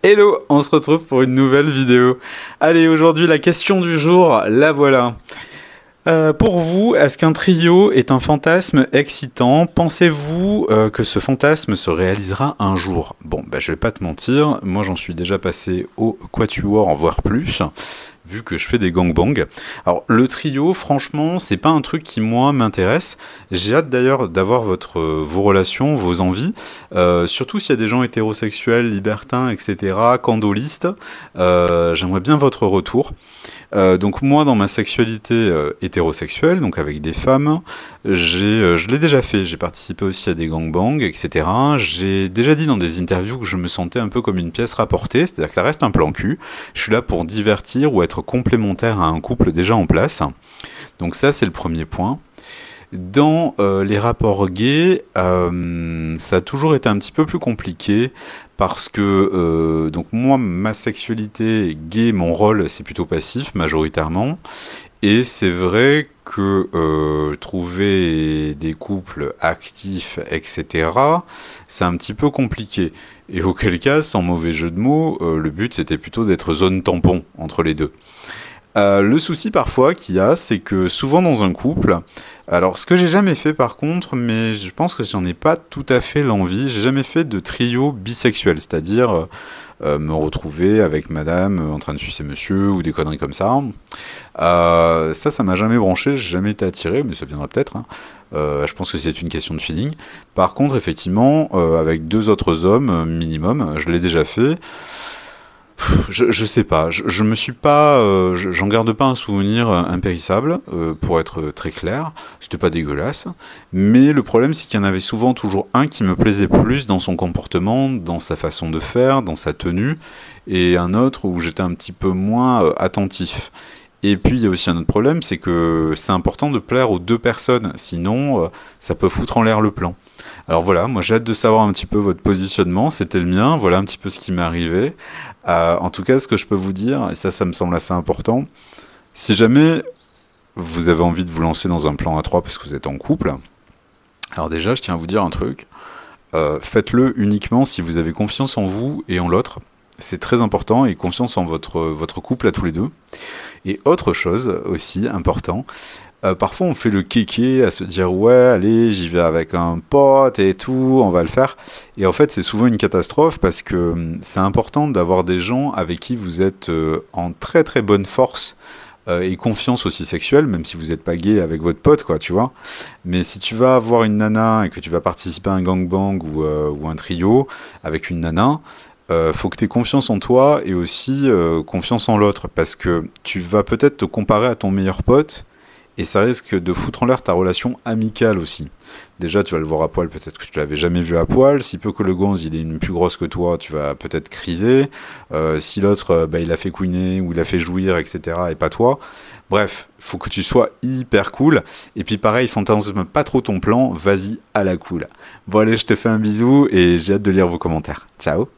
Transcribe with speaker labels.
Speaker 1: Hello, on se retrouve pour une nouvelle vidéo. Allez, aujourd'hui la question du jour, la voilà. Pour vous, est-ce qu'un trio est un fantasme excitant? Pensez-vous que ce fantasme se réalisera un jour? Bon, bah, je vais pas te mentir, moi j'en suis déjà passé au quatuor, voire plus, vu que je fais des gangbangs. Alors le trio, franchement, c'est pas un truc qui moi m'intéresse. J'ai hâte d'ailleurs d'avoir vos relations, vos envies, surtout s'il y a des gens hétérosexuels, libertins, etc., candolistes. J'aimerais bien votre retour. Donc moi, dans ma sexualité hétérosexuelle, donc avec des femmes, je l'ai déjà fait. J'ai participé aussi à des gangbangs, etc. J'ai déjà dit dans des interviews que je me sentais un peu comme une pièce rapportée, c'est-à-dire que ça reste un plan cul. Je suis là pour divertir ou être complémentaire à un couple déjà en place. Donc ça, c'est le premier point. Dans les rapports gays, ça a toujours été un petit peu plus compliqué parce que donc moi, ma sexualité gay, mon rôle, c'est plutôt passif majoritairement. Et c'est vrai que trouver des couples actifs, etc., c'est un petit peu compliqué. Et auquel cas, sans mauvais jeu de mots, le but c'était plutôt d'être zone tampon entre les deux. Le souci parfois qu'il y a, c'est que souvent dans un couple, alors ce que j'ai jamais fait par contre, mais je pense que j'en ai pas tout à fait l'envie, j'ai jamais fait de trio bisexuel, c'est-à-dire me retrouver avec madame en train de sucer monsieur ou des conneries comme ça. Ça m'a jamais branché, j'ai jamais été attiré, mais ça viendra peut-être, hein. Je pense que c'est une question de feeling. Par contre, effectivement, avec deux autres hommes minimum, je l'ai déjà fait. Je sais pas, je me suis pas, j'en garde pas un souvenir impérissable, pour être très clair, c'était pas dégueulasse, mais le problème c'est qu'il y en avait souvent toujours un qui me plaisait plus dans son comportement, dans sa façon de faire, dans sa tenue, et un autre où j'étais un petit peu moins attentif. Et puis il y a aussi un autre problème, c'est que c'est important de plaire aux deux personnes, sinon ça peut foutre en l'air le plan. Alors voilà, moi j'ai hâte de savoir un petit peu votre positionnement, c'était le mien, voilà un petit peu ce qui m'est arrivé. En tout cas, ce que je peux vous dire, et ça me semble assez important, si jamais vous avez envie de vous lancer dans un plan à trois parce que vous êtes en couple, alors déjà je tiens à vous dire un truc, faites-le uniquement si vous avez confiance en vous et en l'autre. C'est très important, et confiance en votre couple à tous les deux. Et autre chose aussi important, parfois on fait le kéké à se dire ouais allez j'y vais avec un pote et tout, on va le faire. Et en fait c'est souvent une catastrophe parce que c'est important d'avoir des gens avec qui vous êtes en très très bonne force et confiance aussi sexuelle, même si vous n'êtes pas gay avec votre pote quoi, tu vois. Mais si tu vas avoir une nana et que tu vas participer à un gangbang ou un trio avec une nana, faut que tu aies confiance en toi et aussi confiance en l'autre, parce que tu vas peut-être te comparer à ton meilleur pote et ça risque de foutre en l'air ta relation amicale aussi. Déjà, tu vas le voir à poil, peut-être que tu l'avais jamais vu à poil. Si peu que le gonze, il est une plus grosse que toi, tu vas peut-être criser. Si l'autre, il a fait couiner ou il a fait jouir, etc., et pas toi. Bref, faut que tu sois hyper cool. Et puis pareil, fantasme pas trop ton plan, vas-y à la cool. Bon allez, je te fais un bisou et j'ai hâte de lire vos commentaires. Ciao!